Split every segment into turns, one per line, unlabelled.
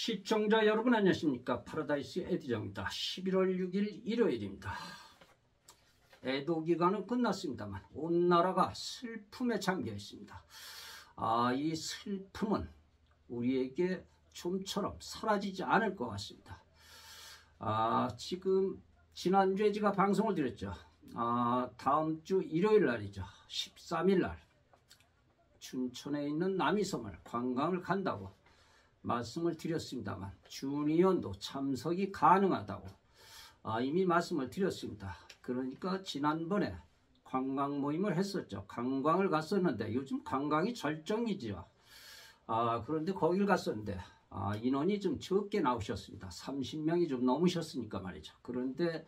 시청자 여러분 안녕하십니까. 파라다이스 에디정입니다. 11월 6일 일요일입니다. 애도 기간은 끝났습니다만 온 나라가 슬픔에 잠겨 있습니다. 이 슬픔은 우리에게 좀처럼 사라지지 않을 것 같습니다. 지금 지난주에 제가 방송을 드렸죠. 다음 주 일요일 날이죠. 13일 날 춘천에 있는 남이섬을 관광을 간다고 말씀을 드렸습니다만 준의원도 참석이 가능하다고 이미 말씀을 드렸습니다. 그러니까 지난번에 관광 모임을 했었죠. 관광을 갔었는데 요즘 관광이 절정이죠. 그런데 거길 갔었는데 인원이 좀 적게 나오셨습니다. 30명이 좀 넘으셨으니까 말이죠. 그런데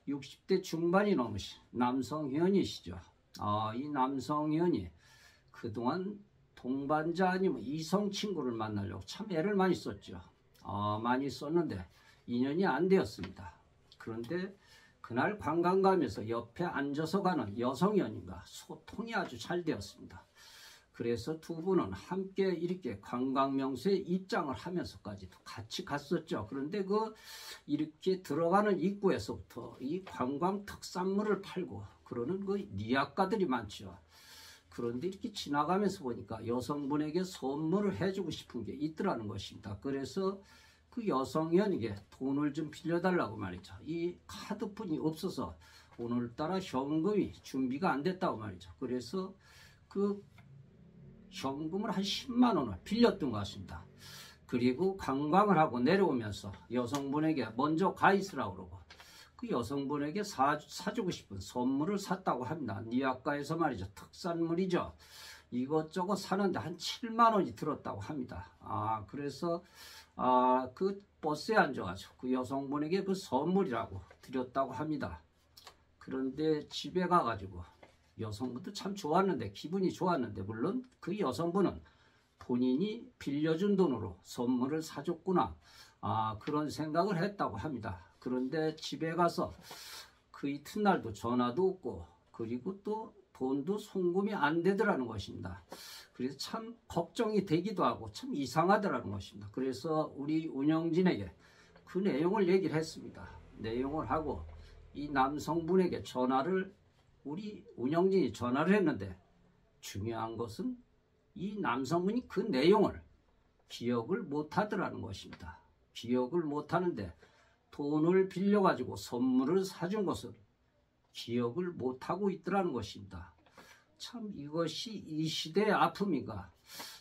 60대 중반이 넘으신 남성 회원이시죠. 이 남성 회원이 그동안 동반자 아니면 이성 친구를 만나려고 참 애를 많이 썼죠. 많이 썼는데 인연이 안 되었습니다. 그런데 그날 관광 가면서 옆에 앉아서 가는 여성연인과 소통이 아주 잘 되었습니다. 그래서 두 분은 함께 이렇게 관광명소에 입장을 하면서까지도 같이 갔었죠. 그런데 이렇게 들어가는 입구에서부터 이 관광 특산물을 팔고 그러는 니아가들이 많죠. 그런데 이렇게 지나가면서 보니까 여성분에게 선물을 해주고 싶은 게 있더라는 것입니다. 그래서 그 여성연에게 돈을 좀 빌려달라고 말이죠. 이 카드뿐이 없어서 오늘따라 현금이 준비가 안 됐다고 말이죠. 그래서 그 현금을 한 10만 원을 빌렸던 것 같습니다. 그리고 관광을 하고 내려오면서 여성분에게 먼저 가 있으라고 그러고 그 여성분에게 사주고 싶은 선물을 샀다고 합니다. 니아가에서 말이죠. 특산물이죠. 이것저것 사는데 한 7만 원이 들었다고 합니다. 그래서 그 버스에 앉아가지고 그 여성분에게 그 선물이라고 드렸다고 합니다. 그런데 집에 가가지고 여성분도 참 좋았는데 기분이 좋았는데 물론 그 여성분은 본인이 빌려준 돈으로 선물을 사줬구나 그런 생각을 했다고 합니다. 그런데 집에 가서 그 이튿날도 전화도 없고 그리고 또 돈도 송금이 안 되더라는 것입니다. 그래서 참 걱정이 되기도 하고 참 이상하더라는 것입니다. 그래서 우리 운영진에게 그 내용을 얘기를 했습니다. 내용을 하고 이 남성분에게 우리 운영진이 전화를 했는데 중요한 것은 이 남성분이 그 내용을 기억을 못하더라는 것입니다. 기억을 못하는데 돈을 빌려가지고 선물을 사준 것을 기억을 못하고 있더라는 것입니다. 참 이것이 이 시대의 아픔인가,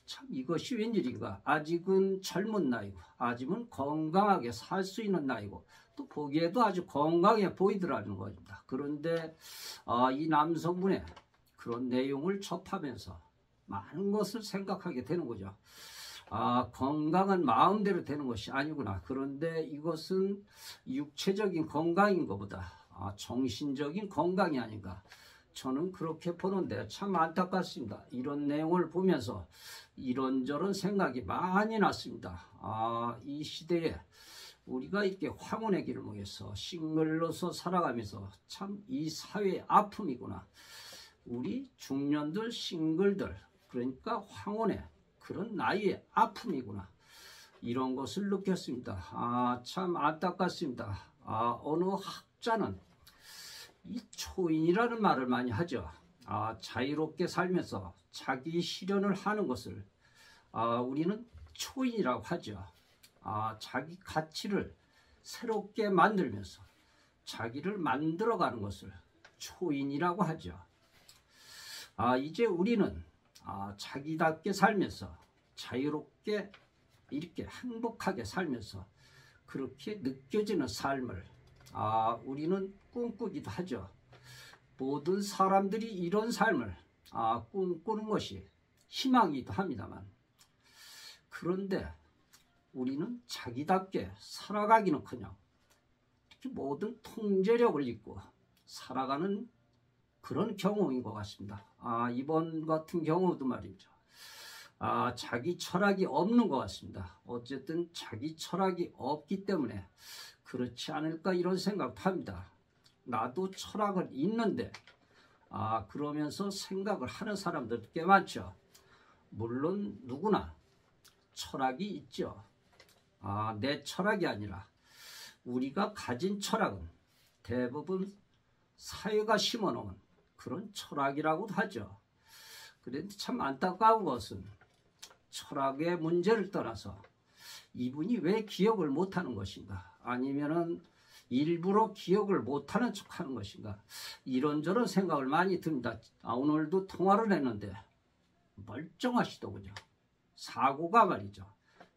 참 이것이 웬일인가. 아직은 젊은 나이고 아직은 건강하게 살 수 있는 나이고 또 보기에도 아주 건강해 보이더라는 것입니다. 그런데 이 남성분의 그런 내용을 접하면서 많은 것을 생각하게 되는 거죠. 건강은 마음대로 되는 것이 아니구나. 그런데 이것은 육체적인 건강인 것보다 정신적인 건강이 아닌가. 저는 그렇게 보는데 참 안타깝습니다. 이런 내용을 보면서 이런저런 생각이 많이 났습니다. 이 시대에 우리가 이렇게 황혼의 길을 목에서 싱글로서 살아가면서 참 이 사회의 아픔이구나. 우리 중년들 싱글들 그러니까 황혼의 그런 나이의 아픔이구나. 이런 것을 느꼈습니다. 참 안타깝습니다. 어느 학자는 이 초인이라는 말을 많이 하죠. 자유롭게 살면서 자기 실현을 하는 것을 우리는 초인이라고 하죠. 자기 가치를 새롭게 만들면서 자기를 만들어가는 것을 초인이라고 하죠. 이제 우리는 자기답게 살면서 자유롭게 이렇게 행복하게 살면서 그렇게 느껴지는 삶을 우리는 꿈꾸기도 하죠. 모든 사람들이 이런 삶을 꿈꾸는 것이 희망이기도 합니다만 그런데 우리는 자기답게 살아가기는커녕 이렇게 모든 통제력을 잊고 살아가는 그런 경우인 것 같습니다. 이번 같은 경우도 말이죠. 자기 철학이 없는 것 같습니다. 어쨌든 자기 철학이 없기 때문에 그렇지 않을까 이런 생각을 합니다. 나도 철학을 있는데 그러면서 생각을 하는 사람들 꽤 많죠. 물론 누구나 철학이 있죠. 내 철학이 아니라 우리가 가진 철학은 대부분 사회가 심어놓은 그런 철학이라고도 하죠. 그런데 참 안타까운 것은 철학의 문제를 떠나서 이분이 왜 기억을 못하는 것인가, 아니면은 일부러 기억을 못하는 척하는 것인가, 이런저런 생각을 많이 듭니다. 오늘도 통화를 했는데 멀쩡하시더군요. 사고가 말이죠.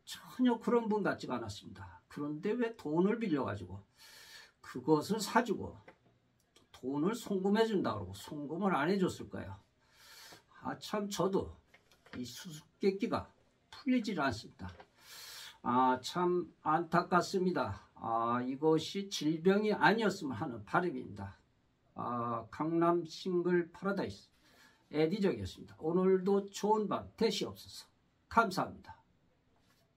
전혀 그런 분 같지가 않았습니다. 그런데 왜 돈을 빌려가지고 그것을 사주고 돈을 송금해 준다 그러고 송금을 안 해줬을까요? 참 저도 이 수수께끼가 풀리질 않습니다. 참 안타깝습니다. 이것이 질병이 아니었으면 하는 바람입니다. 강남 싱글 파라다이스 에디적이었습니다. 오늘도 좋은 밤 되시옵소서. 감사합니다.